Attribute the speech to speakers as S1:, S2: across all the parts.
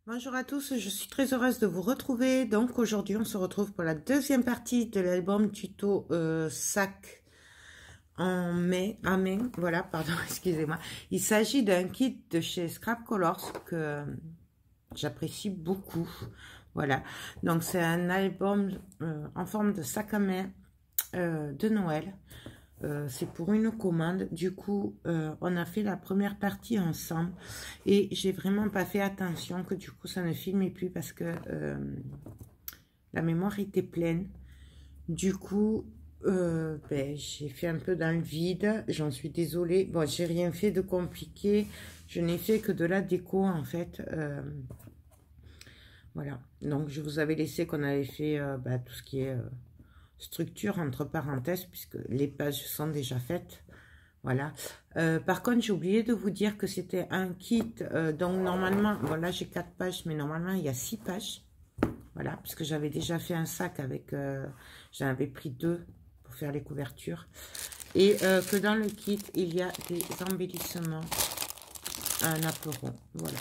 S1: Bonjour à tous, je suis très heureuse de vous retrouver. Donc aujourd'hui on se retrouve pour la deuxième partie de l'album tuto sac en main, voilà, pardon, excusez-moi. Il s'agit d'un kit de chez Scrap Colors que j'apprécie beaucoup. Voilà, donc c'est un album en forme de sac à main de Noël. C'est pour une commande. Du coup on a fait la première partie ensemble et j'ai vraiment pas fait attention que du coup ça ne filmait plus parce que la mémoire était pleine. Du coup j'ai fait un peu dans le vide, j'en suis désolée. Bon, j'ai rien fait de compliqué, je n'ai fait que de la déco en fait. Voilà, donc je vous avais laissé qu'on avait fait tout ce qui est structure entre parenthèses puisque les pages sont déjà faites. Voilà, par contre j'ai oublié de vous dire que c'était un kit donc normalement, bon là j'ai 4 pages mais normalement il y a 6 pages. Voilà, puisque j'avais déjà fait un sac avec j'en avais pris 2 pour faire les couvertures et que dans le kit il y a des embellissements à un apron. Voilà,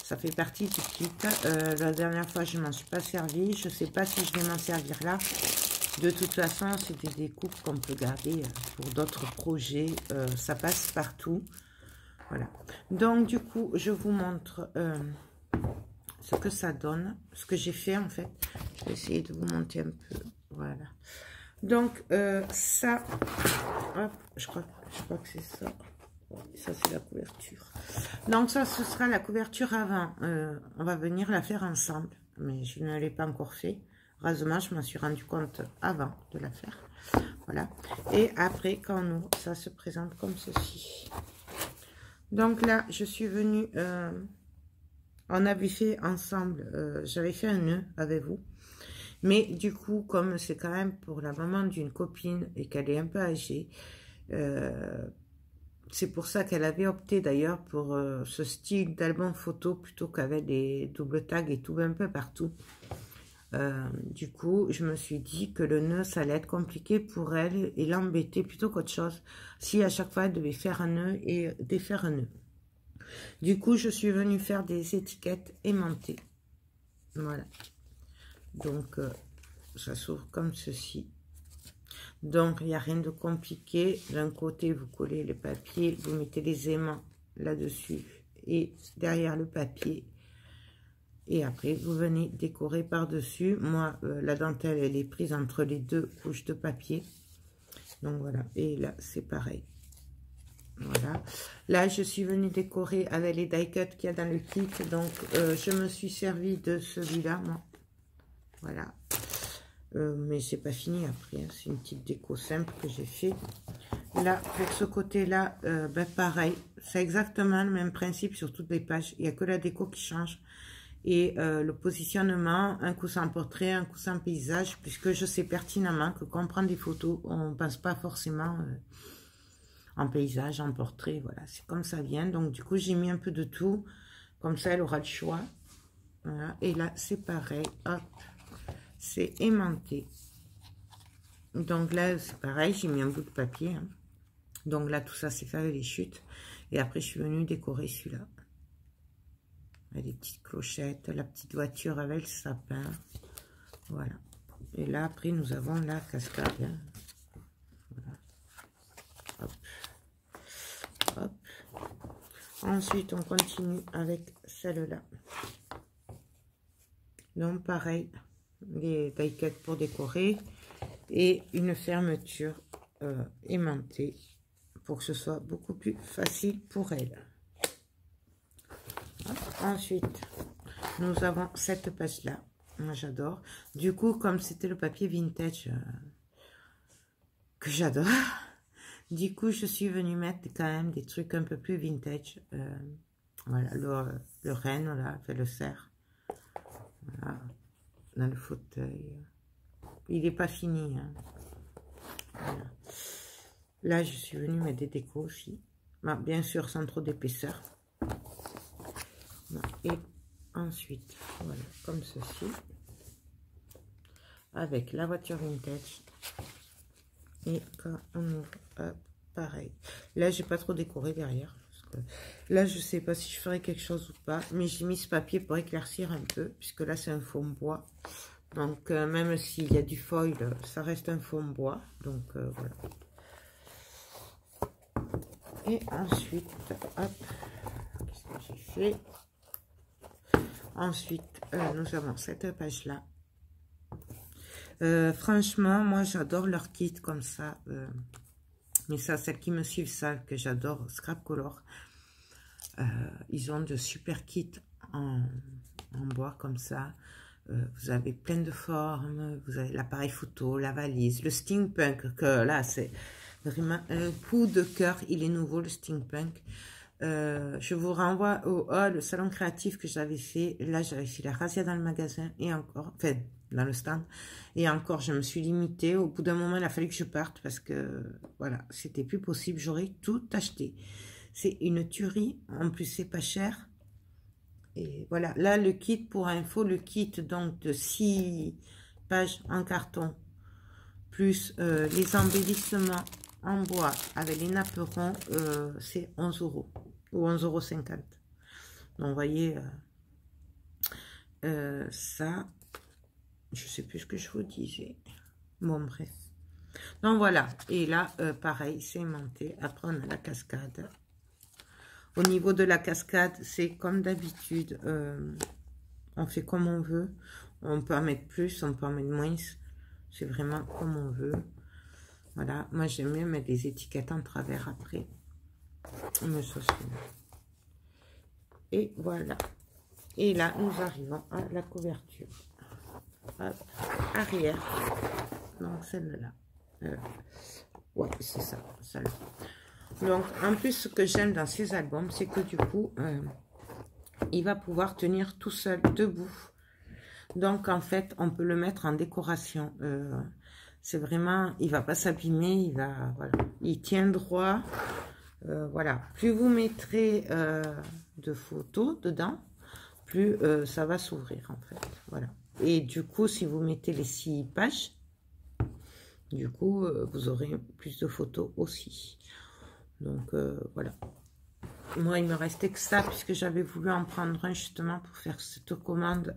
S1: ça fait partie du kit. La dernière fois je m'en suis pas servi, je sais pas si je vais m'en servir là. De toute façon, c'est des découpes qu'on peut garder pour d'autres projets. Ça passe partout. Voilà. Donc, du coup, je vous montre ce que ça donne. Ce que j'ai fait, en fait. Je vais essayer de vous monter un peu. Voilà. Donc, ça... Hop, je crois que c'est ça. Ça, c'est la couverture. Donc, ça, ce sera la couverture avant. On va venir la faire ensemble. Mais je ne l'ai pas encore fait. Heureusement, je m'en suis rendu compte avant de la faire. Voilà. Et après, quand on ouvre, ça se présente comme ceci. Donc là, je suis venue... on avait fait ensemble... j'avais fait un nœud avec vous. Mais du coup, comme c'est quand même pour la maman d'une copine et qu'elle est un peu âgée... c'est pour ça qu'elle avait opté d'ailleurs pour ce style d'album photo plutôt qu'avec des doubles tags et tout un peu partout. Du coup, je me suis dit que le nœud, ça allait être compliqué pour elle et l'embêter plutôt qu'autre chose si à chaque fois elle devait faire un nœud et défaire un nœud. Du coup, je suis venue faire des étiquettes aimantées. Voilà. Donc, ça s'ouvre comme ceci. Donc, il n'y a rien de compliqué. D'un côté, vous collez le papier, vous mettez les aimants là-dessus et derrière le papier. Et après, vous venez décorer par-dessus. Moi, la dentelle, elle est prise entre les deux couches de papier. Donc, voilà. Et là, c'est pareil. Voilà. Là, je suis venue décorer avec les die cuts qu'il y a dans le kit. Donc, je me suis servi de celui-là, moi. Voilà. Mais c'est pas fini après. Hein. C'est une petite déco simple que j'ai fait. Là, pour ce côté-là, pareil. C'est exactement le même principe sur toutes les pages. Il n'y a que la déco qui change. Et le positionnement, un coussin portrait, un coussin paysage, puisque je sais pertinemment que quand on prend des photos, on ne pense pas forcément en paysage, en portrait, voilà, c'est comme ça vient. Donc du coup, j'ai mis un peu de tout, comme ça elle aura le choix. Voilà. Et là, c'est pareil, hop, c'est aimanté. Donc là, c'est pareil, j'ai mis un bout de papier. Hein. Donc là, tout ça, c'est fait avec les chutes. Et après, je suis venue décorer celui-là. Les petites clochettes, la petite voiture avec le sapin. Voilà. Et là, après, nous avons la cascade. Hein. Voilà. Hop. Hop. Ensuite, on continue avec celle-là. Donc, pareil, les die cuts pour décorer. Et une fermeture aimantée pour que ce soit beaucoup plus facile pour elle. Ensuite, nous avons cette page-là. Moi, j'adore. Du coup, comme c'était le papier vintage que j'adore, Du coup, je suis venue mettre quand même des trucs un peu plus vintage. Voilà, le renne, là, fait le cerf. Voilà, dans le fauteuil. Il n'est pas fini. Hein. Voilà. Là, je suis venue mettre des décos aussi. Bon, bien sûr, sans trop d'épaisseur. Et ensuite, voilà, comme ceci. Avec la voiture vintage. Et quand on ouvre, hop, pareil. Là, j'ai pas trop décoré derrière. Parce que là, je sais pas si je ferai quelque chose ou pas. Mais j'ai mis ce papier pour éclaircir un peu. Puisque là, c'est un fond bois. Donc, même s'il y a du foil, ça reste un fond bois. Donc, voilà. Et ensuite, hop, qu'est-ce que j'ai fait? Ensuite, nous avons cette page-là. Franchement, moi, j'adore leur kit comme ça. Mais ça, celles qui me suivent savent que j'adore Scrap Color. Ils ont de super kits en bois comme ça. Vous avez plein de formes. Vous avez l'appareil photo, la valise, le steampunk. Que là, c'est vraiment un coup de cœur. Il est nouveau, le steampunk. Je vous renvoie au le salon créatif que j'avais fait. Là, j'avais fait la razzia dans le magasin et encore, enfin, dans le stand. Et encore, je me suis limitée. Au bout d'un moment, il a fallu que je parte parce que, voilà, c'était plus possible. J'aurais tout acheté. C'est une tuerie. En plus, c'est pas cher. Et voilà, là, le kit, pour info, le kit donc de 6 pages en carton, plus les embellissements en bois avec les napperons, c'est 11 € ou 11,50 €. Donc, vous voyez, ça, je sais plus ce que je vous disais. Bon, bref. Donc, voilà. Et là, pareil, c'est aimanté. Après, on a la cascade. Au niveau de la cascade, c'est comme d'habitude. On fait comme on veut. On peut en mettre plus, on peut en mettre moins. C'est vraiment comme on veut. Voilà, moi j'aime mieux mettre des étiquettes en travers après. Mais ça, et voilà. Et là, nous arrivons à la couverture. Hop, arrière. Donc celle-là. Ouais, c'est ça, celle-là. Donc, en plus, ce que j'aime dans ces albums, c'est que du coup, il va pouvoir tenir tout seul, debout. Donc, en fait, on peut le mettre en décoration. C'est vraiment, il va pas s'abîmer, il va, voilà, il tient droit. Voilà, plus vous mettrez de photos dedans, plus ça va s'ouvrir, en fait. Voilà. Et du coup, si vous mettez les 6 pages, du coup, vous aurez plus de photos aussi. Donc, voilà. Moi, il me restait que ça, puisque j'avais voulu en prendre un, justement, pour faire cette commande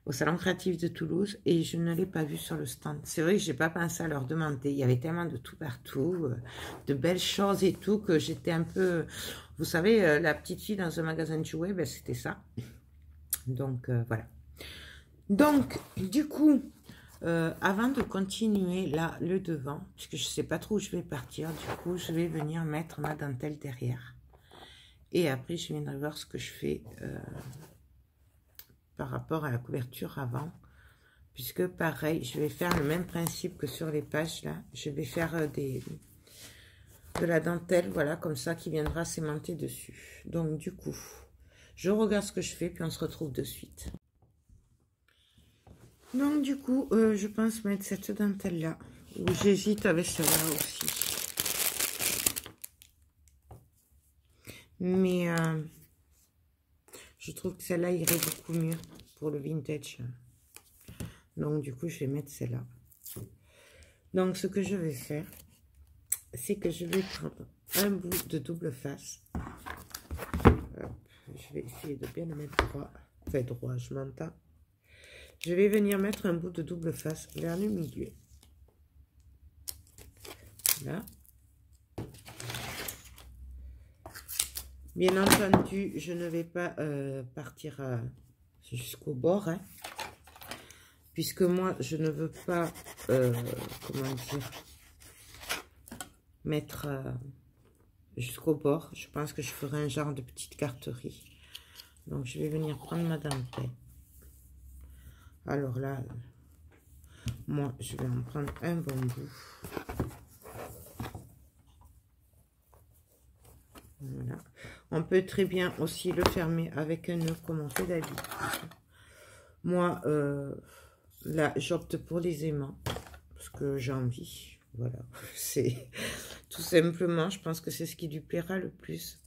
S1: au Salon Créatif de Toulouse, et je ne l'ai pas vu sur le stand. C'est vrai que j'ai pas pensé à leur demander. Il y avait tellement de tout partout, de belles choses et tout, que j'étais un peu... Vous savez, la petite fille dans un magasin de jouets, ben, c'était ça. Donc, voilà. Donc, du coup... avant de continuer là le devant, puisque je sais pas trop où je vais partir, du coup je vais venir mettre ma dentelle derrière et après je viendrai voir ce que je fais par rapport à la couverture avant, puisque pareil je vais faire le même principe que sur les pages là, je vais faire de la dentelle, voilà, comme ça, qui viendra s'aimanter dessus. Donc du coup je regarde ce que je fais puis on se retrouve de suite. Donc du coup, je pense mettre cette dentelle-là. Ou j'hésite avec celle-là aussi. Mais je trouve que celle-là irait beaucoup mieux pour le vintage. Donc du coup, je vais mettre celle-là. Donc ce que je vais faire, c'est que je vais prendre un bout de double face. Je vais essayer de bien le mettre droit. Enfin droit, je m'entends. Je vais venir mettre un bout de double face vers le milieu. Là. Bien entendu, je ne vais pas partir jusqu'au bord. Hein, puisque moi, je ne veux pas, comment dire, mettre jusqu'au bord. Je pense que je ferai un genre de petite carterie. Donc, je vais venir prendre ma dentelle. Alors là, moi, je vais en prendre un bon bout. Voilà. On peut très bien aussi le fermer avec un nœud comme on fait d'habitude. Moi, là, j'opte pour les aimants parce que j'ai envie. Voilà, c'est tout simplement, je pense que c'est ce qui lui plaira le plus.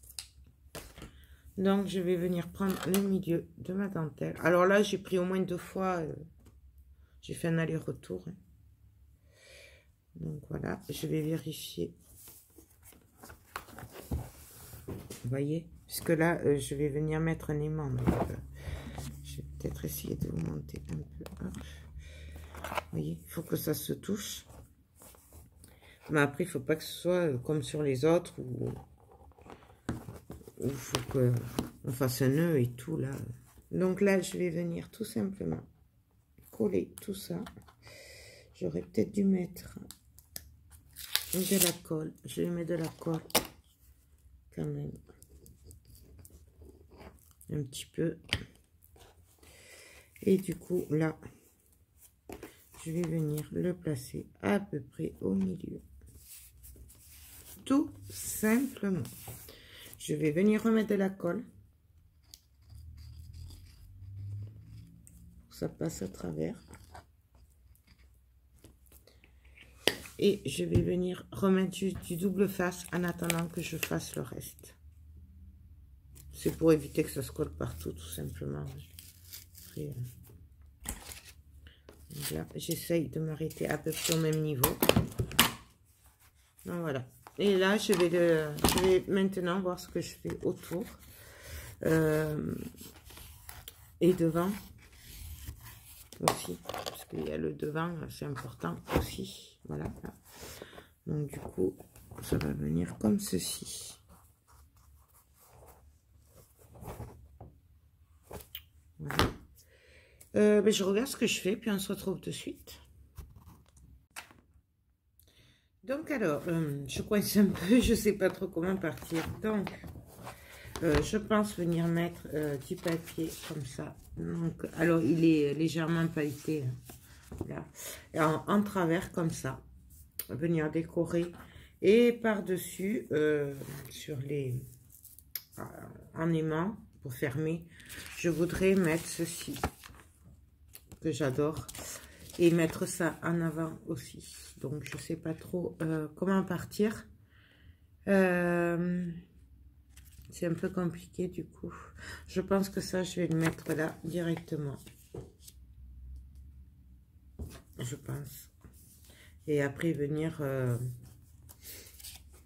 S1: Donc, je vais venir prendre le milieu de ma dentelle. Alors là, j'ai pris au moins 2 fois, j'ai fait un aller-retour. Hein. Donc voilà, je vais vérifier. Vous voyez, puisque là, je vais venir mettre un aimant. Donc, je vais peut-être essayer de vous monter un peu. Hop. Vous voyez, il faut que ça se touche. Mais après, il ne faut pas que ce soit comme sur les autres où il faut qu'on fasse un nœud et tout là. Donc là, je vais venir tout simplement coller tout ça. J'aurais peut-être dû mettre de la colle. Je vais mettre de la colle quand même. Un petit peu. Et du coup, là, je vais venir le placer à peu près au milieu. Tout simplement. Je vais venir remettre de la colle. Ça passe à travers. Et je vais venir remettre juste du double face en attendant que je fasse le reste. C'est pour éviter que ça se colle partout, tout simplement. Après, là, j'essaye de m'arrêter à peu près au même niveau. Donc voilà. Et là, je vais maintenant voir ce que je fais autour. Et devant aussi. Parce qu'il y a le devant, c'est important aussi. Voilà. Donc du coup, ça va venir comme ceci. Voilà. Ben, je regarde ce que je fais, puis on se retrouve de suite. Donc alors, je coince un peu, je sais pas trop comment partir. Donc, je pense venir mettre du papier comme ça. Donc, alors, il est légèrement pailleté. Là. Et en travers comme ça. Venir décorer. Et par-dessus, sur les... en aimant, pour fermer, je voudrais mettre ceci. Que j'adore. Et mettre ça en avant aussi. Donc, je sais pas trop comment partir. C'est un peu compliqué du coup. Je pense que ça, je vais le mettre là directement. Je pense. Et après, venir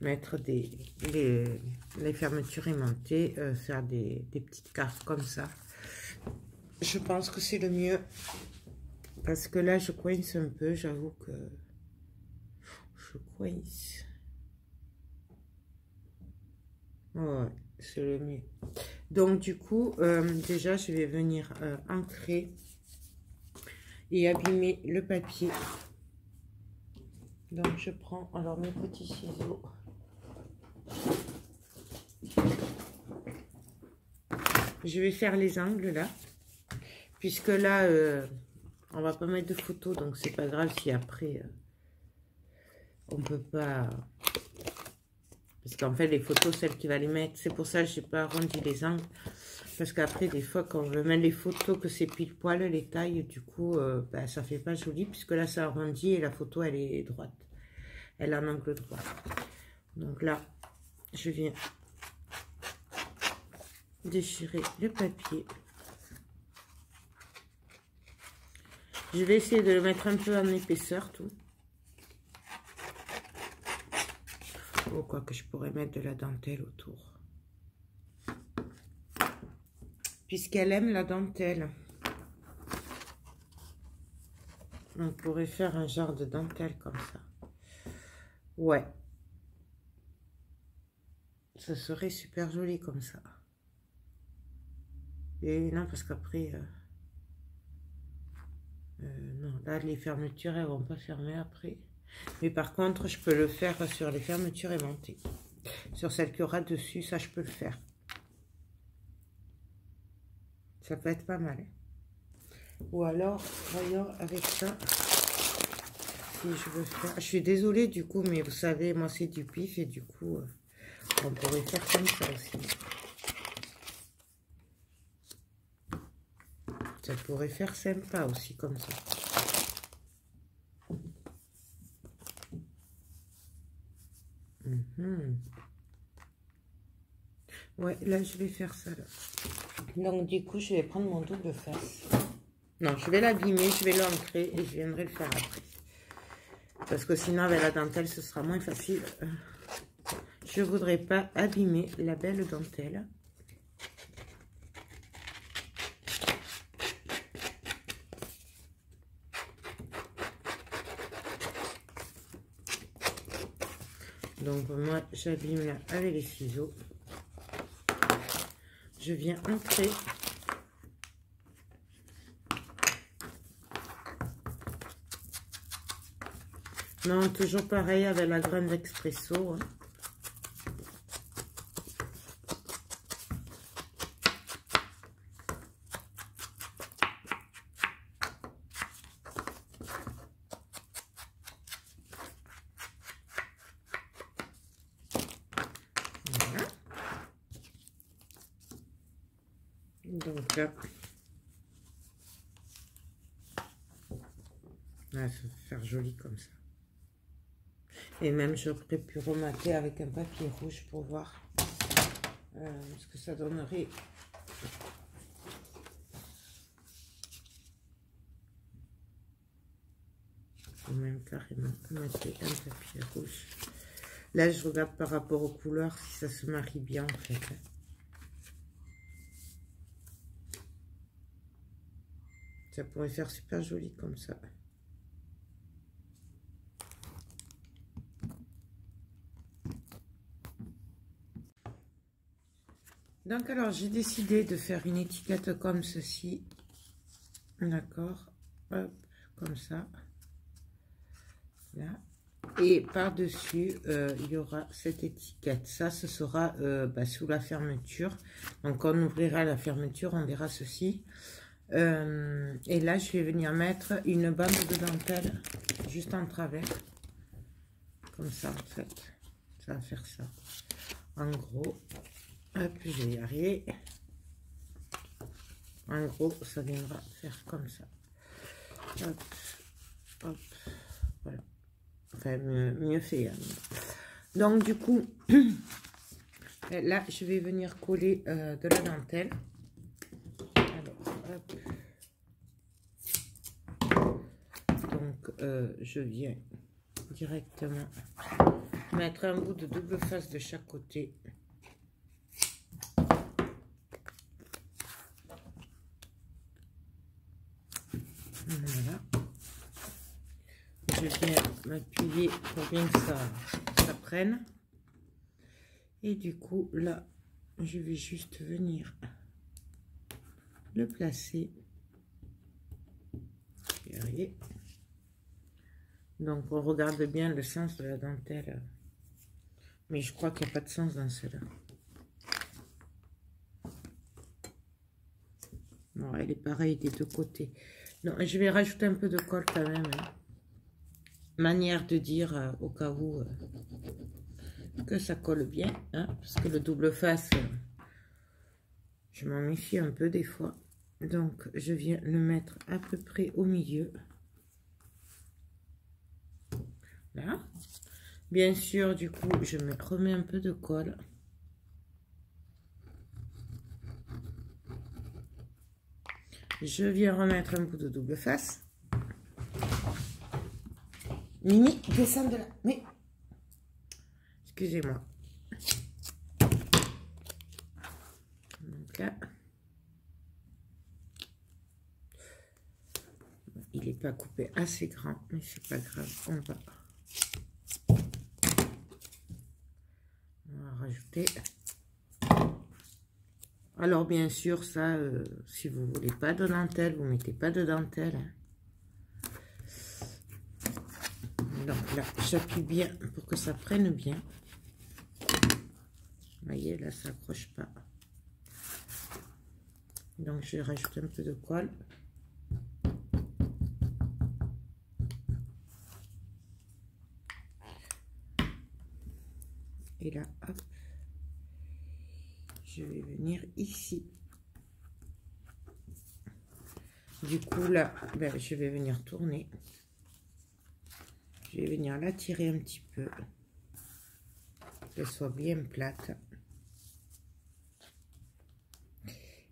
S1: mettre les fermetures aimantées, faire des petites cartes comme ça. Je pense que c'est le mieux. Parce que là, je coince un peu, j'avoue que je coince. Ouais, c'est le mieux. Donc, du coup, déjà, je vais venir ancrer et abîmer le papier. Donc, je prends alors mes petits ciseaux. Je vais faire les angles là. Puisque là... on va pas mettre de photos, donc c'est pas grave si après on peut pas. Parce qu'en fait, les photos, celle qui va les mettre, c'est pour ça que j'ai pas arrondi les angles. Parce qu'après, des fois, quand on veut mettre les photos, que c'est pile poil les tailles, du coup, bah, ça fait pas joli, puisque là, ça arrondit et la photo, elle est droite. Elle a un angle droit. Donc là, je viens déchirer le papier. Je vais essayer de le mettre un peu en épaisseur, tout. Oh, quoi que je pourrais mettre de la dentelle autour. Puisqu'elle aime la dentelle. On pourrait faire un genre de dentelle comme ça. Ouais. Ça serait super joli comme ça. Et non, parce qu'après... non, là, les fermetures, elles vont pas fermer après. Mais par contre, je peux le faire sur les fermetures aimantées. Sur celle qu'il y aura dessus, ça, je peux le faire. Ça peut être pas mal. Ou alors, voyons, avec ça, si je veux faire... Je suis désolée, du coup, mais vous savez, moi, c'est du pif et du coup... On pourrait faire comme ça aussi. Ça pourrait faire sympa aussi comme ça. Ouais, là je vais faire ça là. Donc du coup je vais prendre mon double face. Non, je vais l'abîmer, je vais l'ancrer et je viendrai le faire après. Parce que sinon avec la dentelle ce sera moins facile. Je voudrais pas abîmer la belle dentelle. Donc moi j'abîme là avec les ciseaux. Je viens entrer. Non, toujours pareil avec la graine d'expresso. Hein. Voilà. Donc là, ça va faire joli comme ça. Et même j'aurais pu remater avec un papier rouge pour voir ce que ça donnerait. Ou même carrément mettre un papier rouge. Là je regarde par rapport aux couleurs si ça se marie bien en fait. Ça pourrait faire super joli comme ça. Donc alors j'ai décidé de faire une étiquette comme ceci, d'accord, hop, comme ça, là, et par dessus il y aura cette étiquette. Ça ce sera sous la fermeture. Donc quand on ouvrira la fermeture on verra ceci. Et là je vais venir mettre une bande de dentelle juste en travers, comme ça en fait. Ça va faire ça en gros. Hop, je vais y arriver. En gros, ça viendra faire comme ça. Hop, hop, voilà. Enfin, mieux fait. Hein. Donc, du coup, là, je vais venir coller de la dentelle. Alors, hop. Donc, je viens directement mettre un bout de double face de chaque côté. Voilà. Je viens m'appuyer pour bien que ça prenne. Et du coup, là, je vais juste venir le placer. Donc, on regarde bien le sens de la dentelle. Mais je crois qu'il n'y a pas de sens dans cela. Bon, elle est pareille des deux côtés. Non, je vais rajouter un peu de colle quand même. Hein. Manière de dire au cas où que ça colle bien. Hein, parce que le double face, je m'en méfie un peu des fois. Donc, je viens le mettre à peu près au milieu. Là. Bien sûr, du coup, je me remets un peu de colle. Je viens remettre un bout de double face. Mimi, descends de là. Mais, excusez-moi. Donc là, il n'est pas coupé assez grand, mais c'est pas grave. On va rajouter. Alors bien sûr, ça, si vous voulez pas de dentelle, vous mettez pas de dentelle. Donc là, j'appuie bien pour que ça prenne bien. Vous voyez, là, ça accroche pas. Donc, je rajoute un peu de colle. Et là, hop. je vais venir ici. Du coup, là, ben, je vais venir tourner. Je vais venir la tirer un petit peu. Qu'elle soit bien plate.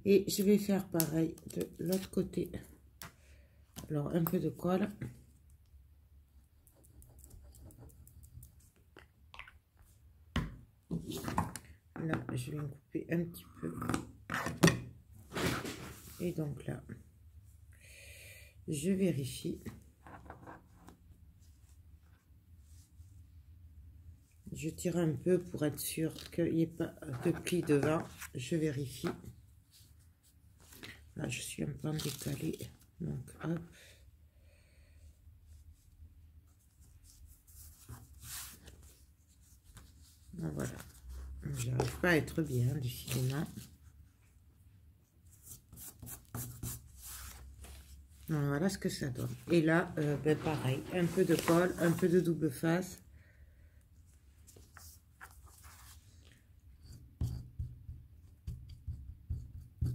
S1: Et je vais faire pareil de l'autre côté. Alors, un peu de colle. Là, je vais me couper un petit peu. Et donc là, je vérifie. Je tire un peu pour être sûr qu'il n'y ait pas de pli devant. Je vérifie. Là, je suis un peu en décalé. Donc, hop. Voilà. J'arrive pas à être bien, décidément. Voilà ce que ça donne. Et là, ben pareil, un peu de colle, un peu de double face.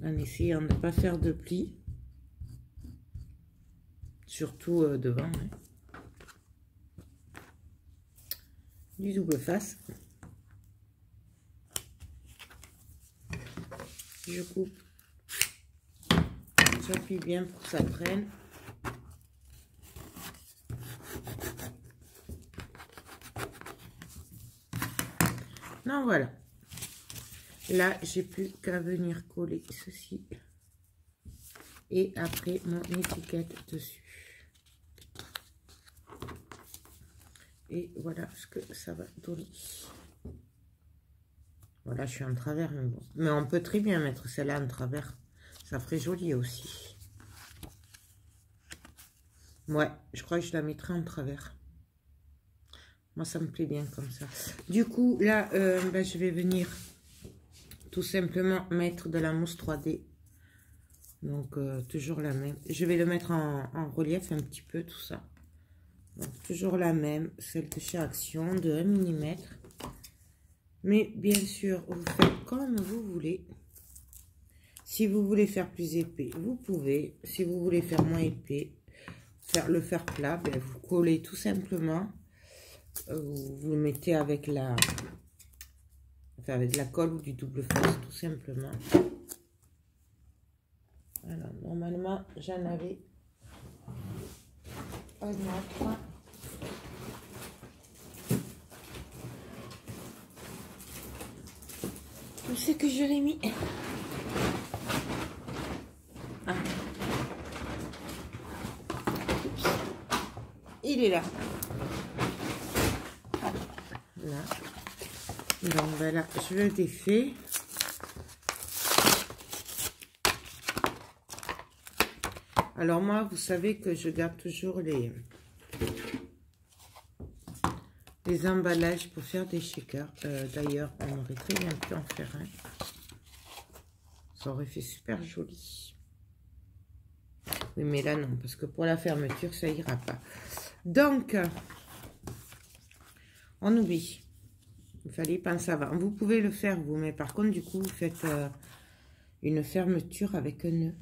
S1: En essayant de ne pas faire de plis. Surtout devant. Hein. Du double face. Je coupe. J'appuie bien pour que ça prenne. Non, voilà. Là, j'ai plus qu'à venir coller ceci. Et après, mon étiquette dessus. Et voilà ce que ça va donner. Voilà, je suis en travers, mais bon. Mais on peut très bien mettre celle-là en travers. Ça ferait joli aussi. Ouais, je crois que je la mettrai en travers. Moi, ça me plaît bien comme ça. Du coup, là, ben, je vais venir tout simplement mettre de la mousse 3D. Donc, toujours la même. Je vais le mettre en relief un petit peu, tout ça. Donc, toujours la même, celle de chez Action, de 1 mm. Mais bien sûr, vous faites comme vous voulez. Si vous voulez faire plus épais, vous pouvez. Si vous voulez faire moins épais, le faire plat, ben, vous collez tout simplement. Vous le mettez avec la colle ou du double face, tout simplement. Alors, normalement, j'en avais un autre. Où c'est que je l'ai mis? Ah. Il est là. Là. Donc voilà, je le défais. Alors moi, vous savez que je garde toujours les emballages pour faire des shakers. D'ailleurs, on aurait très bien pu en faire un. Ça aurait fait super joli. Oui, mais là, non, parce que pour la fermeture, ça ira pas. Donc, on oublie. Il fallait penser avant. Vous pouvez le faire, vous, mais par contre, du coup, vous faites une fermeture avec un nœud.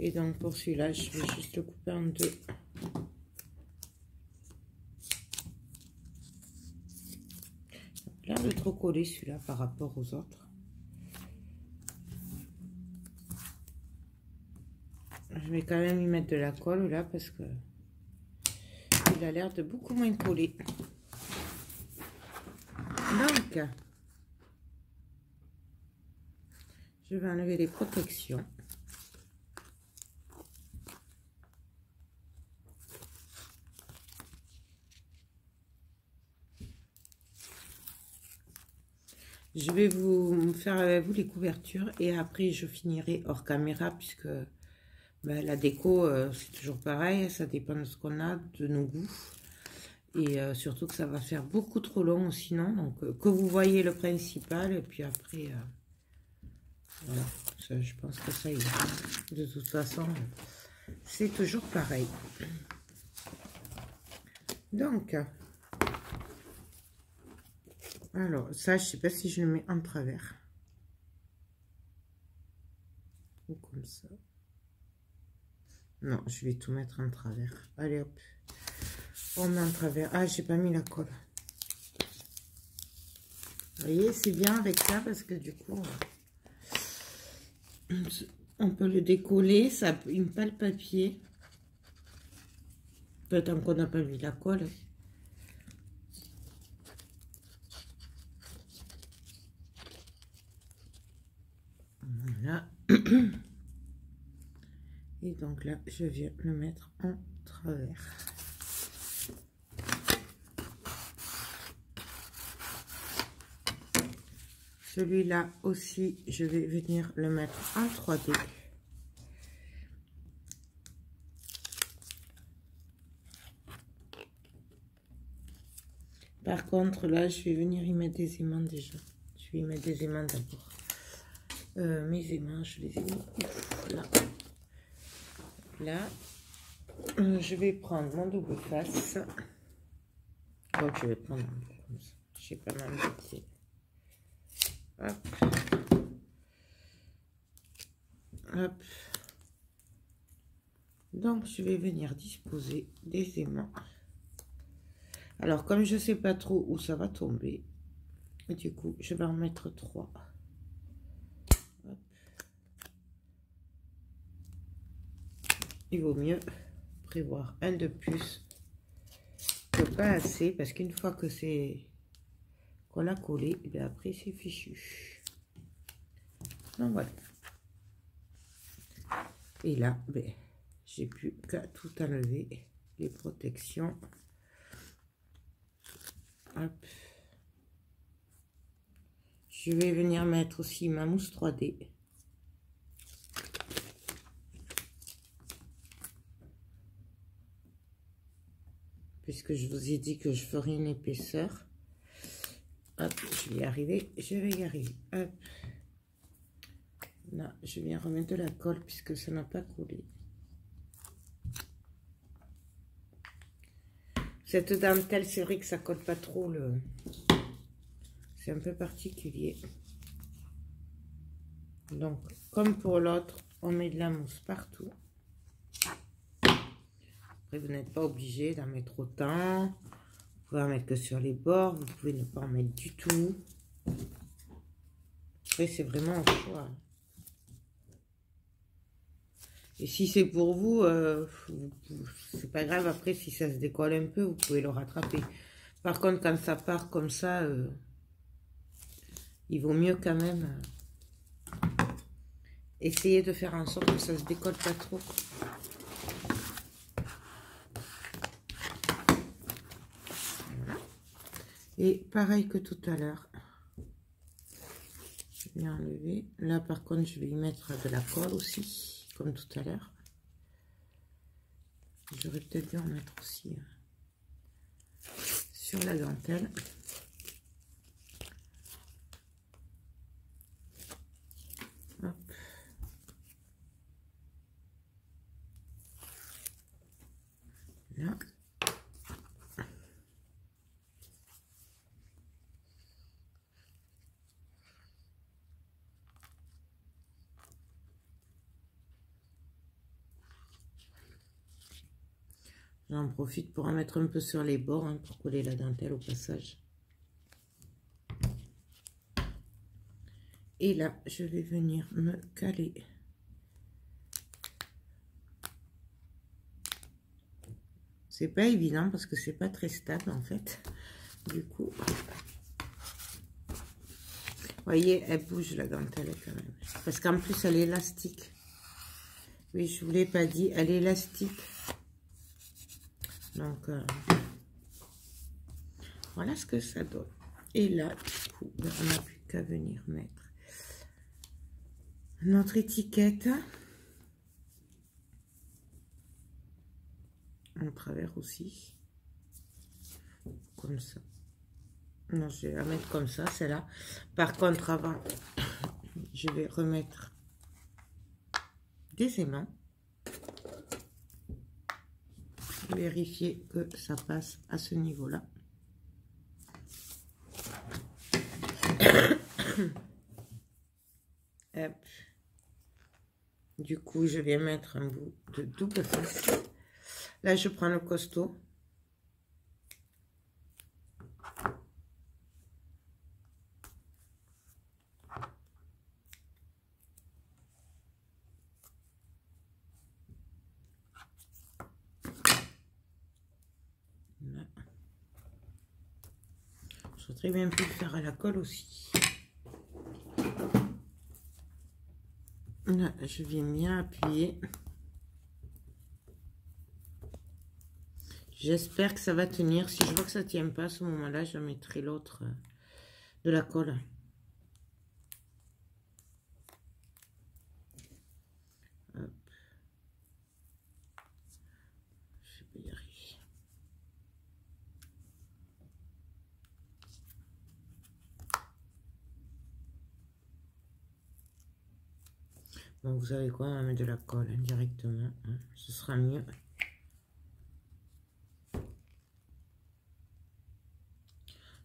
S1: Et donc, pour celui-là, je vais juste le couper en deux. Là, de trop coller celui-là par rapport aux autres. Je vais quand même y mettre de la colle là parce que il a l'air de beaucoup moins coller. Donc, je vais enlever les protections. Je vais vous faire avec vous les couvertures et après je finirai hors caméra puisque ben, la déco c'est toujours pareil, ça dépend de ce qu'on a, de nos goûts. Et surtout que ça va faire beaucoup trop long sinon. Donc que vous voyez le principal et puis après, voilà, ça, je pense que ça ira. De toute façon, c'est toujours pareil. Donc, alors ça, je sais pas si je le mets en travers. Ou comme ça. Non, je vais tout mettre en travers. Allez hop. On met en travers. Ah, j'ai pas mis la colle. Vous voyez, c'est bien avec ça parce que du coup, on peut le décoller. Ça abîme pas le papier. Tant qu'on n'a pas mis la colle. Voilà. Et donc là, je viens le mettre en travers. Celui-là aussi, je vais venir le mettre en 3D. Par contre, là, je vais venir y mettre des aimants déjà. Je vais y mettre des aimants d'abord. Mes aimants, je les ai mis là. Là, je vais prendre mon double face. Donc, je vais prendre un peu comme ça. Je sais pas m'embêter. Hop. Hop. Donc, je vais venir disposer des aimants. Alors, comme je sais pas trop où ça va tomber, du coup, je vais en mettre 3. Hop. Il vaut mieux prévoir un de plus que pas assez, parce qu'une fois que c'est qu'on l'a collé, et bien après c'est fichu. Donc voilà. Et là, ben, j'ai plus qu'à tout enlever, les protections. Hop. Je vais venir mettre aussi ma mousse 3D. Puisque je vous ai dit que je ferai une épaisseur. Hop, je vais y arriver, je vais y arriver. Hop. Là, je viens remettre de la colle puisque ça n'a pas collé. Cette dentelle, c'est vrai que ça colle pas trop. C'est un peu particulier. Donc, comme pour l'autre, on met de la mousse partout. Après, vous n'êtes pas obligé d'en mettre autant. Vous pouvez en mettre que sur les bords. Vous pouvez ne pas en mettre du tout. Après, c'est vraiment au choix. Et si c'est pour vous, c'est pas grave. Après, si ça se décolle un peu, vous pouvez le rattraper. Par contre, quand ça part comme ça, il vaut mieux quand même essayer de faire en sorte que ça se décolle pas trop. Voilà. Et pareil que tout à l'heure. Je vais enlever. Là, par contre, je vais y mettre de la colle aussi. Comme tout à l'heure. J'aurais peut-être dû en mettre aussi sur la dentelle. Hop. Là. J'en profite pour en mettre un peu sur les bords, hein, pour coller la dentelle au passage. Et là, je vais venir me caler. C'est pas évident parce que c'est pas très stable en fait. Du coup, vous voyez, elle bouge la dentelle quand même. Parce qu'en plus, elle est élastique. Oui, je vous l'ai pas dit, elle est élastique. Donc, voilà ce que ça donne. Et là, du coup, on n'a plus qu'à venir mettre notre étiquette en travers aussi. comme ça. Non, je vais la mettre comme ça, celle-là. Par contre, avant, je vais remettre des aimants. Vérifier que ça passe à ce niveau-là. Du coup, je vais mettre un bout de double face. Là, je prends le costaud. Là. Je très bien pu le faire à la colle aussi. Là, je viens bien appuyer. J'espère que ça va tenir. Si je vois que ça ne tient pas à ce moment-là, je mettrai l'autre de la colle. Hop. Je peux y arriver. Bon, vous savez quoi, on va mettre de la colle directement. Hein, ce sera mieux.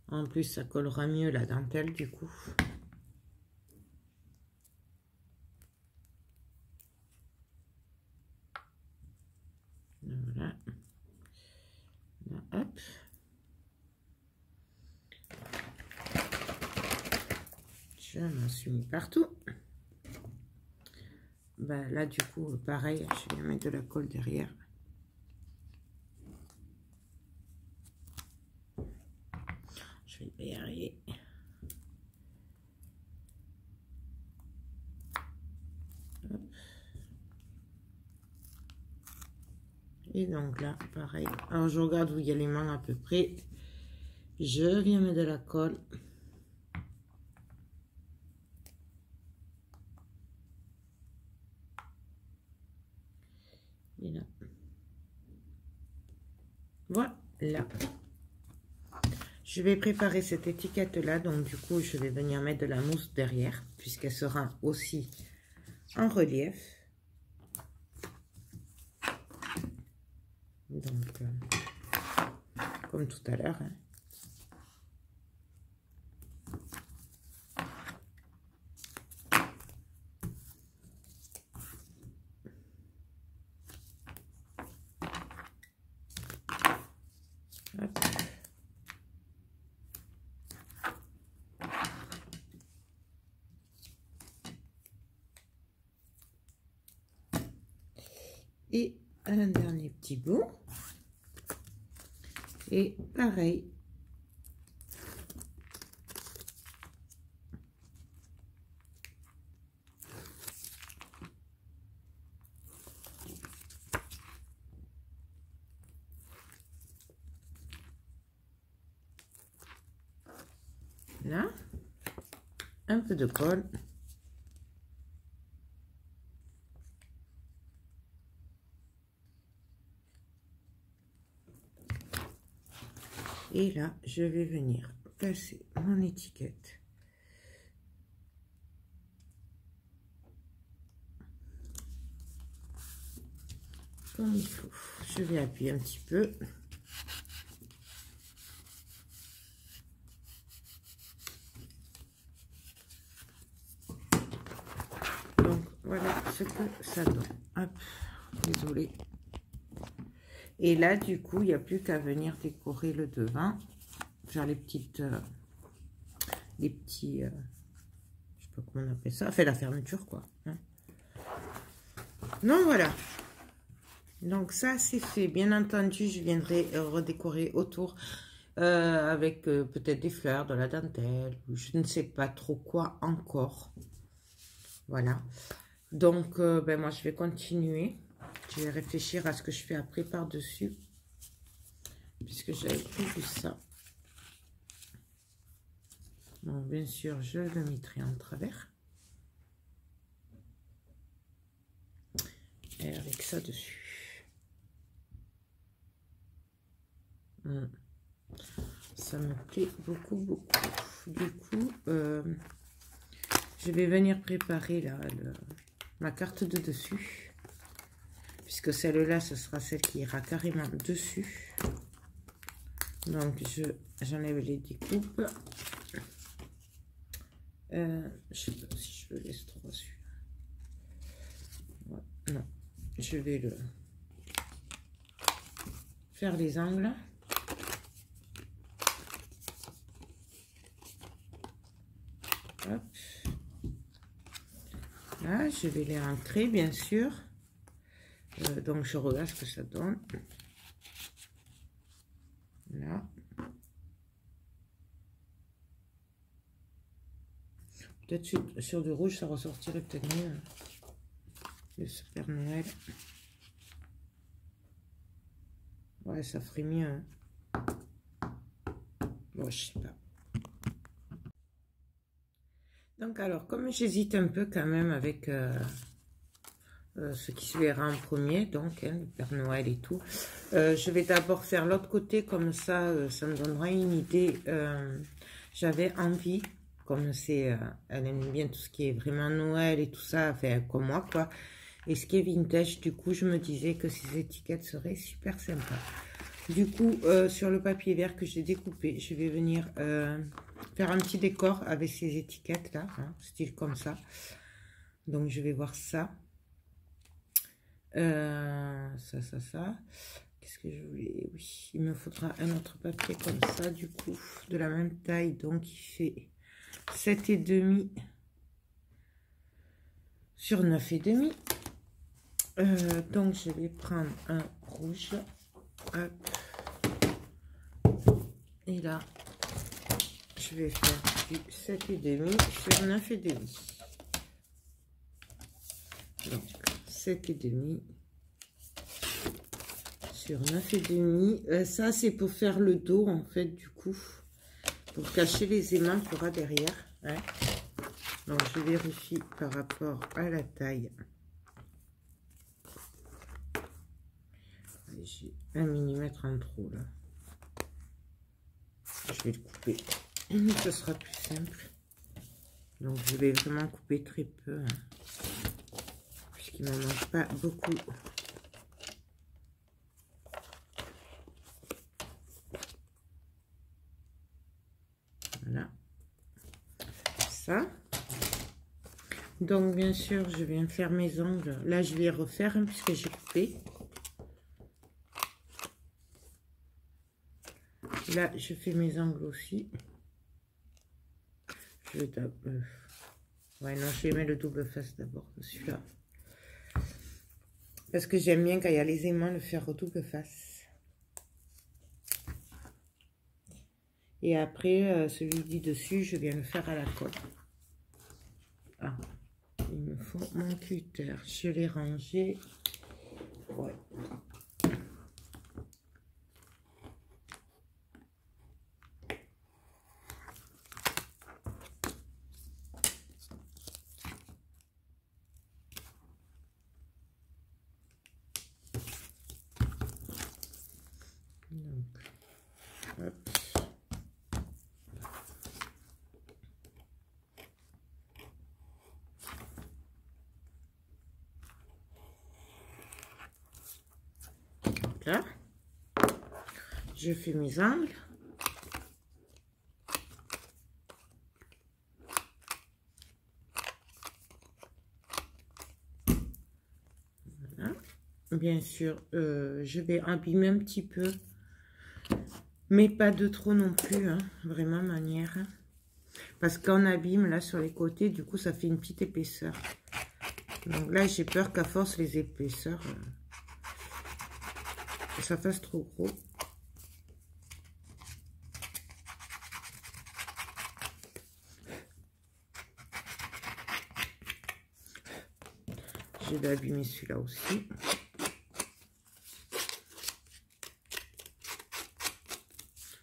S1: En plus, ça collera mieux la dentelle du coup. Voilà. Là, hop. Je m'en suis mis partout. Bah, là, du coup, pareil, je vais mettre de la colle derrière. Je vais y arriver. Hop. Et donc là, pareil. Alors, je regarde où il y a les mains à peu près. Je viens mettre de la colle. Et là. Voilà. Je vais préparer cette étiquette là. Donc, du coup, je vais venir mettre de la mousse derrière. Puisqu'elle sera aussi en relief. Donc, comme tout à l'heure. Hein. Hop. Et un dernier petit bout. Et pareil. Là, un peu de colle. Et là, je vais venir placer mon étiquette. Comme il faut. Je vais appuyer un petit peu. Donc, voilà ce que ça donne. Hop, désolé. Et là, du coup, il n'y a plus qu'à venir décorer le devant. Faire les petites... les petits... je sais pas comment on appelle ça. Enfin, la fermeture, quoi. Hein. Donc, voilà. Donc, ça, c'est fait. Bien entendu, je viendrai redécorer autour avec peut-être des fleurs, de la dentelle, ou je ne sais pas trop quoi encore. Voilà. Donc, ben, moi, je vais continuer. Je vais réfléchir à ce que je fais après par-dessus. Puisque j'avais prévu ça. Bon, bien sûr, je le mettrai en travers. Et avec ça dessus. Ça me plaît beaucoup, beaucoup. Du coup, je vais venir préparer là, ma carte de dessus. Puisque celle-là, ce sera celle qui ira carrément dessus. Donc, j'enlève les découpes. Je sais pas si je le laisse trop dessus. Ouais, non, je vais le faire les angles. Hop. Là, je vais les rentrer, bien sûr. Donc, je regarde ce que ça donne. Là. Peut-être sur du rouge, ça ressortirait peut-être mieux. Le Super Noël. Ouais, ça ferait mieux. Hein. Bon, je sais pas. Donc, alors, comme j'hésite un peu quand même avec ce qui se verra en premier, donc, hein, le Père Noël et tout, je vais d'abord faire l'autre côté, comme ça, ça me donnera une idée. J'avais envie, comme c'est, elle aime bien tout ce qui est vraiment Noël et tout ça, enfin, comme moi, quoi. Et ce qui est vintage, du coup, je me disais que ces étiquettes seraient super sympas. Du coup, sur le papier vert que j'ai découpé, je vais venir faire un petit décor avec ces étiquettes-là, hein, style comme ça. Donc, je vais voir ça. Ça. Qu'est-ce que je voulais? Oui, il me faudra un autre papier comme ça, du coup, de la même taille. Donc, il fait 7,5 sur 9,5. Donc, je vais prendre un rouge. Hop. Et là, je vais faire du 7,5 sur 9,5. Donc, 7,5 sur 9,5. Ça, c'est pour faire le dos, en fait, du coup. Pour cacher les aimants qu'il y aura derrière. Hein. Donc, je vérifie par rapport à la taille. J'ai 1 mm en trop, là. Je vais le couper. Ce sera plus simple. Donc, je vais vraiment couper très peu. Hein, puisqu'il n'en manque pas beaucoup. Voilà. Ça. Donc, bien sûr, je viens faire mes ongles. Là, je vais refaire hein, puisque j'ai coupé. Là, je fais mes ongles aussi. Je vais ouais, non, je vais mettre le double face d'abord, celui-là. Parce que j'aime bien quand il y a les aimants, le faire au double face. Et après, celui du dessus, je viens le faire à la colle. Ah, il me faut mon cutter. Je l'ai rangé. Ouais. Donc, hop. Là, je fais mes angles. Voilà. Bien sûr, je vais abîmer un petit peu, mais pas de trop non plus, hein, vraiment manière. Parce qu'on abîme là sur les côtés, du coup ça fait une petite épaisseur. Donc là j'ai peur qu'à force les épaisseurs, ça fasse trop gros. Je vais abîmer celui-là aussi.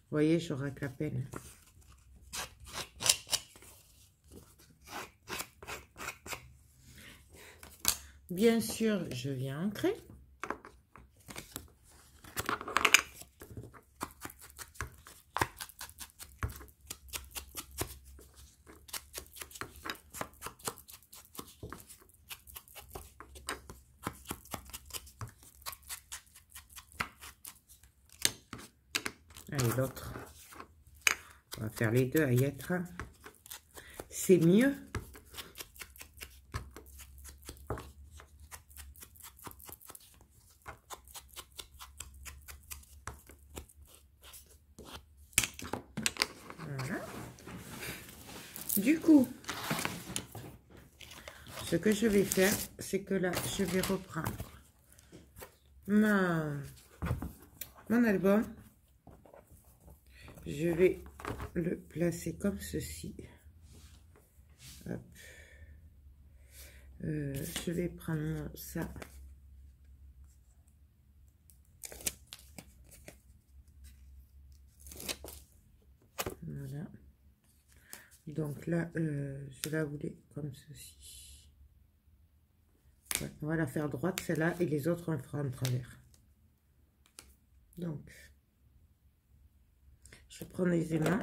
S1: Vous voyez, je rate la peine. Bien sûr, je viens ancrer. Allez, l'autre. On va faire les deux à y être. C'est mieux. Voilà. Du coup, ce que je vais faire, c'est que là, je vais reprendre mon album. Je vais le placer comme ceci. Hop. Je vais prendre ça. Voilà. Donc là, je la voulais comme ceci. Ouais, on va la faire droite, celle-là, et les autres, on le fera en travers. Donc, je prends les aimants.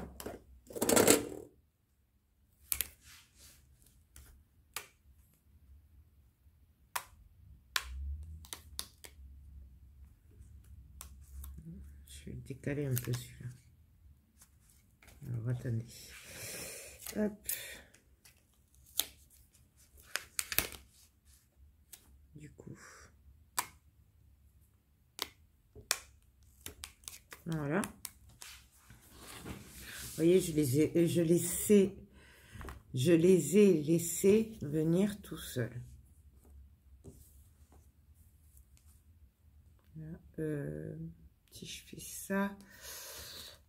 S1: Je vais décaler un peu celui-là. Alors, attendez. Hop. Du coup. Voilà. Vous voyez, je les ai laissés venir tout seuls. Si je fais ça,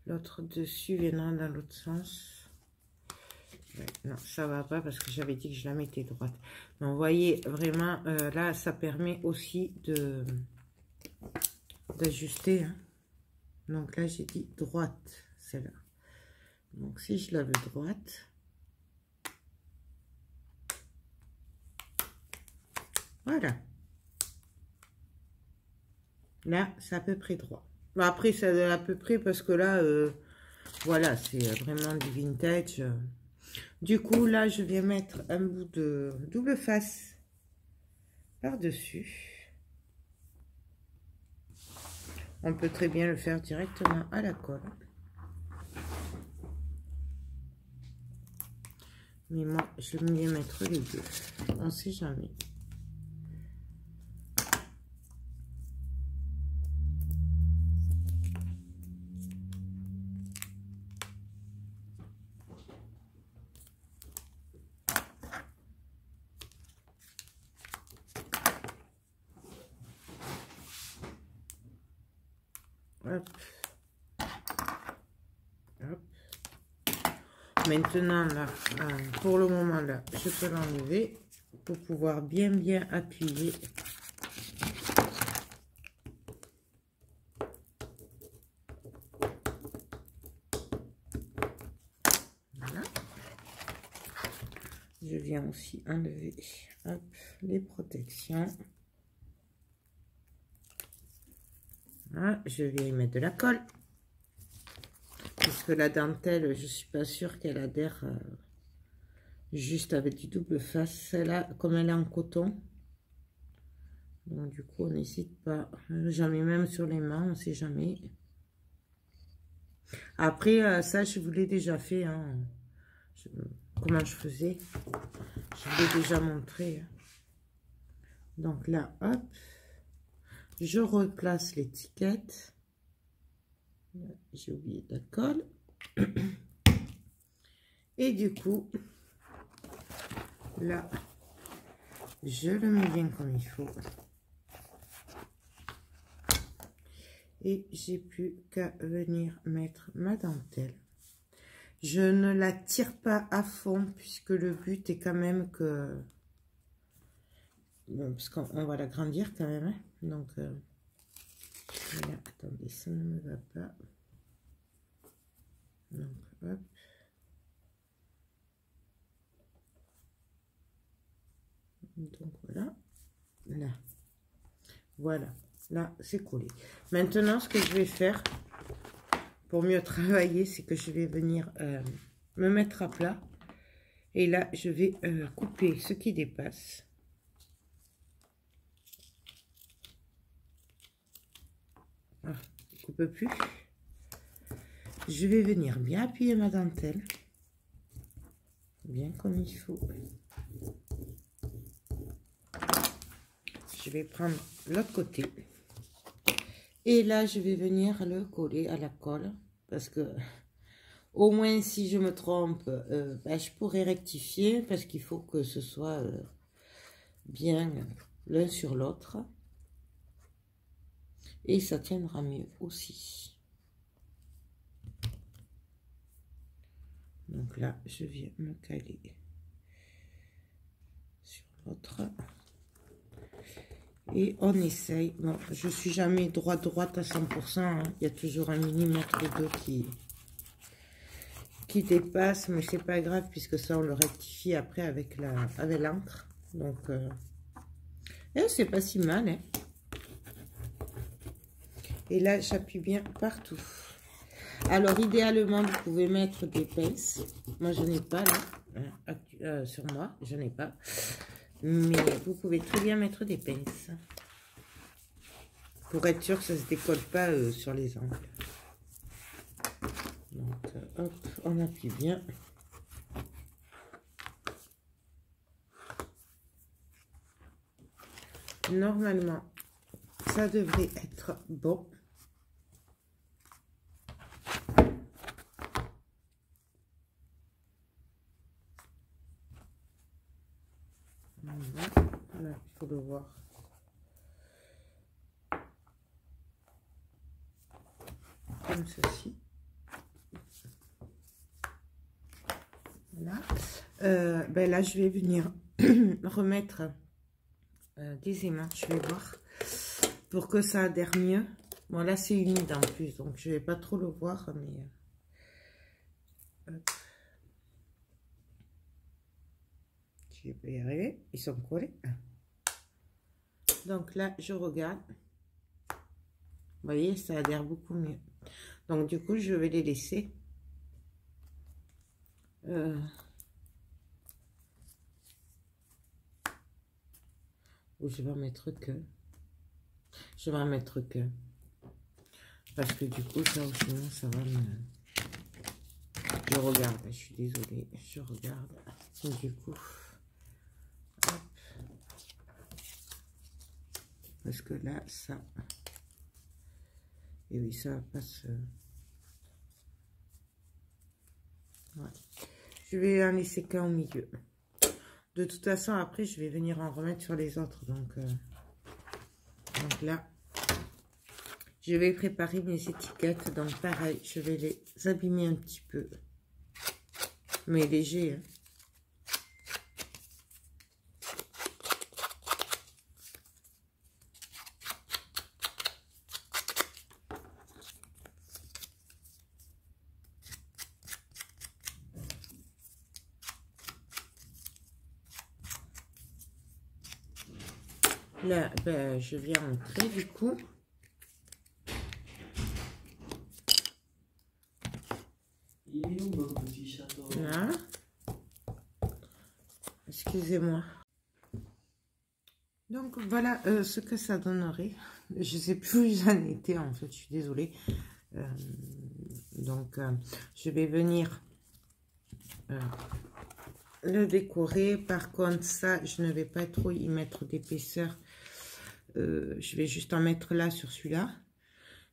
S1: l'autre dessus viendra dans l'autre sens. Ouais, non, ça va pas parce que j'avais dit que je la mettais droite. Donc, vous voyez, vraiment, là, ça permet aussi d'ajuster. Hein. Donc là, j'ai dit droite, celle-là. Donc, si je la veux droite, voilà. Là, c'est à peu près droit. Bon, après, c'est à peu près parce que là, voilà, c'est vraiment du vintage. Du coup, là, je vais mettre un bout de double face par-dessus. On peut très bien le faire directement à la colle. Mais moi, je vais mieux mettre les deux. On ne sait jamais. Hop. Hop. Maintenant, là, pour le moment, là, je peux l'enlever pour pouvoir bien appuyer. Voilà. Je viens aussi enlever hop, les protections. Voilà, je vais y mettre de la colle. Puisque la dentelle, je suis pas sûre qu'elle adhère juste avec du double face. Celle-là, comme elle est en coton. Donc du coup, on n'hésite pas. J'en mets même sur les mains, on ne sait jamais. Après, ça, je vous l'ai déjà fait. Hein. Comment je faisais. Je vous l'ai déjà montré. Donc là, hop. Je replace l'étiquette. J'ai oublié de la colle. Et du coup, là, je le mets bien comme il faut. Et j'ai plus qu'à venir mettre ma dentelle. Je ne la tire pas à fond puisque le but est quand même que... Bon, parce qu'on va l'agrandir quand même. Hein. Donc, voilà, attendez, ça ne me va pas. Donc, hop. Donc, voilà. Là. Voilà. Là, c'est collé. Maintenant, ce que je vais faire pour mieux travailler, c'est que je vais venir me mettre à plat. Et là, je vais couper ce qui dépasse. Ah, je ne coupe plus. je vais venir bien appuyer ma dentelle, bien comme il faut. Je vais prendre l'autre côté. Et là, je vais venir le coller à la colle. Parce que, au moins, si je me trompe, ben, je pourrais rectifier. Parce qu'il faut que ce soit bien l'un sur l'autre. Et ça tiendra mieux aussi. Donc là, je viens me caler sur l'autre. Et on essaye. Bon, je suis jamais droite à 100%. Hein. Il y a toujours 1 millimètre ou 2 qui dépasse. Mais c'est pas grave puisque ça, on le rectifie après avec l'encre. Donc, c'est pas si mal. Hein. Et là, j'appuie bien partout. Alors, idéalement, vous pouvez mettre des pinces. Moi, je n'ai pas là. Sur moi, je n'ai pas. Mais vous pouvez très bien mettre des pinces. Pour être sûr que ça ne se décolle pas sur les angles. Donc, hop, on appuie bien. Normalement, ça devrait être bon. Voilà, il faut le voir. Comme ceci. Voilà. Ben là, je vais venir remettre des aimants, je vais voir, pour que ça adhère mieux. Bon, là, c'est humide en plus, donc je vais pas trop le voir, mais... je vais y arriver, ils sont collés. Donc là, je regarde. Vous voyez, ça adhère beaucoup mieux. Donc, du coup, je vais les laisser. Ou je vais en mettre que. Je vais en mettre que. Parce que du coup, ça aussi, ça va me... Je regarde, je suis désolée. Je regarde. Et du coup... Hop. Parce que là, ça... Et oui, ça va pas se... Ouais. Je vais en laisser qu'un au milieu. De toute façon, après, je vais venir en remettre sur les autres. Donc là, je vais préparer mes étiquettes. Donc, pareil, je vais les abîmer un petit peu. Mais léger, hein. Là, ben, je viens entrer du coup.
S2: Il est où mon petit château?
S1: Là. Excusez-moi. Donc voilà ce que ça donnerait. Je sais plus où j'en étais en fait, je suis désolée. Donc je vais venir le décorer. Par contre ça, je ne vais pas trop y mettre d'épaisseur. Je vais juste en mettre là sur celui-là.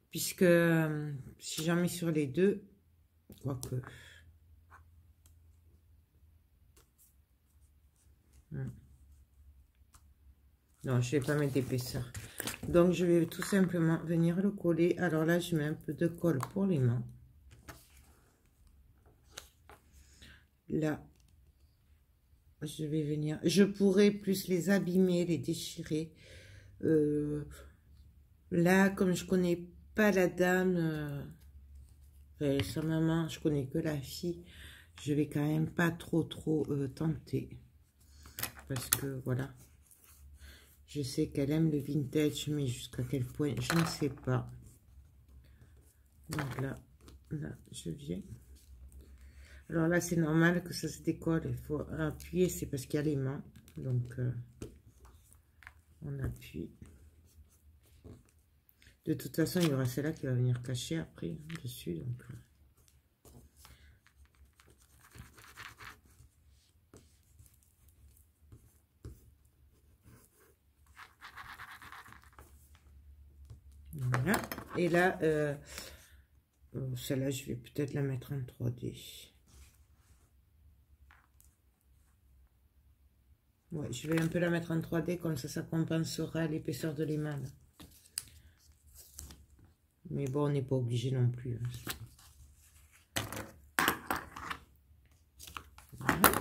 S1: Puisque si j'en mets sur les deux, quoique... Non, je ne vais pas mettre d'épaisseur. Donc, je vais tout simplement venir le coller. Alors là, je mets un peu de colle pour les mains. Là, je vais venir... Je pourrais plus les abîmer, les déchirer. Là, comme je connais pas la dame, sa maman, je connais que la fille, je vais quand même pas trop tenter. Parce que, voilà. Je sais qu'elle aime le vintage, mais jusqu'à quel point, je ne sais pas. Donc là, je viens. Alors là, c'est normal que ça se décolle. Il faut appuyer, c'est parce qu'il y a les mains. Donc, on appuie. De toute façon, il y aura celle-là qui va venir cacher après, dessus. Donc, Voilà. Et là, celle-là, je vais peut-être la mettre en 3D. Ouais, je vais un peu la mettre en 3D, comme ça compensera l'épaisseur de l'émail. Mais bon, on n'est pas obligé non plus. Voilà.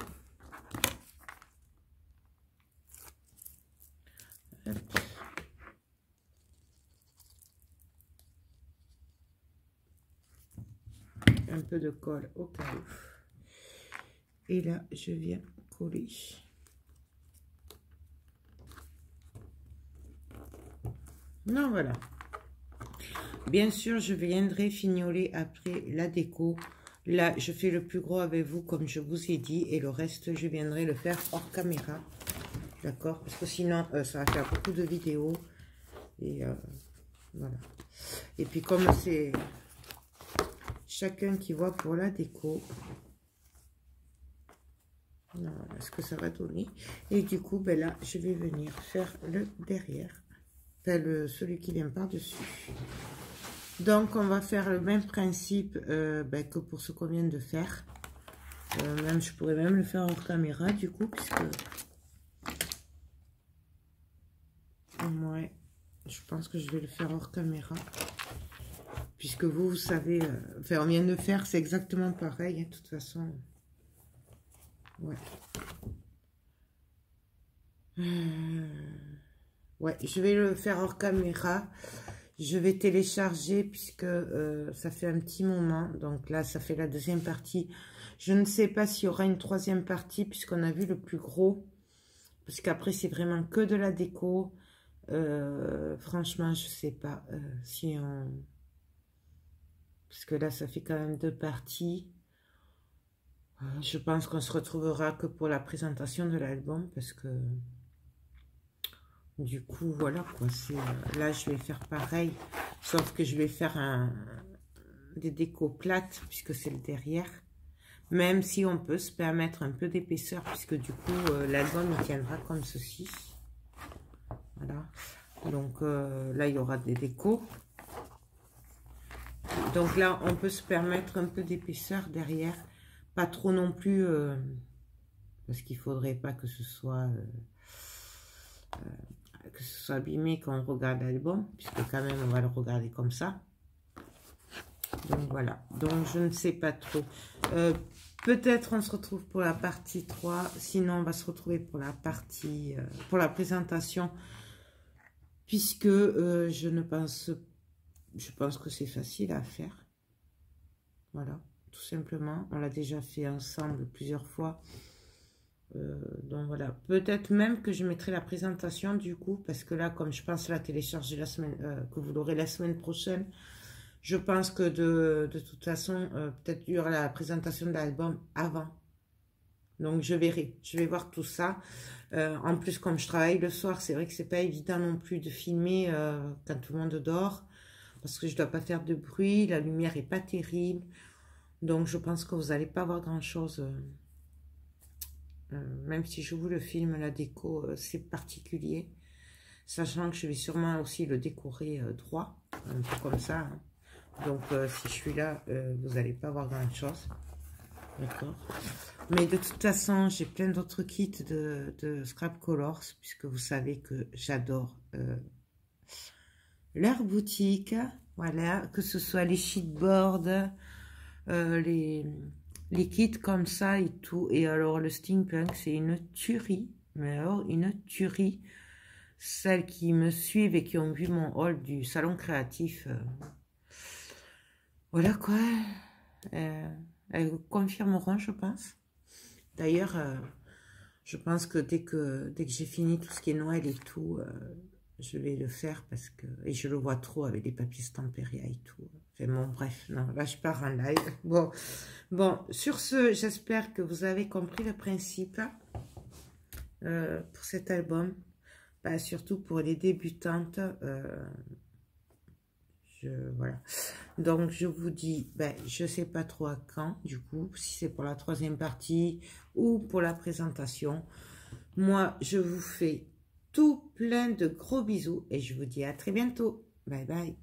S1: Un peu de colle au cas où. Et là, je viens coller. Non, voilà. Bien sûr, je viendrai fignoler après la déco. Là, je fais le plus gros avec vous, comme je vous ai dit. Et le reste, je viendrai le faire hors caméra. D'accord? Parce que sinon, ça va faire beaucoup de vidéos. Et voilà. Et puis, comme c'est chacun qui voit pour la déco, voilà ce que ça va donner. Et du coup, ben là, je vais venir faire le derrière. Enfin, celui qui vient par-dessus. Donc, on va faire le même principe que pour ce qu'on vient de faire. Même, je pourrais même le faire en caméra, du coup, puisque... Ouais, je pense que je vais le faire hors caméra. Puisque vous savez... enfin, on vient de faire, c'est exactement pareil, hein, de toute façon. Ouais. Ouais, je vais le faire hors caméra. Je vais télécharger puisque ça fait un petit moment. Donc là, ça fait la deuxième partie. Je ne sais pas s'il y aura une troisième partie puisqu'on a vu le plus gros. Parce qu'après, c'est vraiment que de la déco. Franchement, je ne sais pas si on... Parce que là, ça fait quand même 2 parties. Je pense qu'on se retrouvera que pour la présentation de l'album parce que... Du coup, voilà quoi. Là, je vais faire pareil. Sauf que je vais faire des décos plates puisque c'est le derrière. Même si on peut se permettre un peu d'épaisseur puisque du coup, l'album il tiendra comme ceci. Voilà. Donc là, il y aura des décos. Donc là, on peut se permettre un peu d'épaisseur derrière. Pas trop non plus. Parce qu'il ne faudrait pas que ce soit... abîmé quand on regarde l'album, puisque quand même on va le regarder comme ça. Donc voilà, donc je ne sais pas trop. Peut-être on se retrouve pour la partie 3, sinon on va se retrouver pour la partie, pour la présentation, puisque je pense que c'est facile à faire. Voilà, tout simplement, on l'a déjà fait ensemble plusieurs fois. Donc voilà, peut-être même que je mettrai la présentation du coup, parce que là, comme je pense la télécharger la semaine, que vous l'aurez la semaine prochaine, je pense que de toute façon, peut-être il y aura la présentation de l'album avant. Donc je verrai, je vais voir tout ça. En plus, comme je travaille le soir, c'est vrai que c'est pas évident non plus de filmer quand tout le monde dort, parce que je dois pas faire de bruit, la lumière est pas terrible, donc je pense que vous n'allez pas voir grand-chose. Même si je vous le filme, la déco, c'est particulier. Sachant que je vais sûrement aussi le décorer droit, un peu comme ça. Hein. Donc, si je suis là, vous n'allez pas voir grand-chose. D'accord. Mais de toute façon, j'ai plein d'autres kits de Scrap Colors, puisque vous savez que j'adore leur boutique. Voilà, que ce soit les sheetboards, les kits comme ça et tout. Et alors, le steampunk, c'est une tuerie. Mais alors, une tuerie. Celles qui me suivent et qui ont vu mon haul du salon créatif, voilà quoi. Elles confirmeront, je pense. D'ailleurs, je pense que dès que j'ai fini tout ce qui est Noël et tout, je vais le faire parce que... Et je le vois trop avec des papiers Stamperia et tout. Enfin bon, bref, non, là je pars en live. Bon, sur ce, j'espère que vous avez compris le principe pour cet album. Bah, surtout pour les débutantes. Voilà. Donc, je vous dis, ben, je sais pas trop à quand, du coup, si c'est pour la troisième partie ou pour la présentation. Moi, je vous fais tout plein de gros bisous et je vous dis à très bientôt. Bye bye.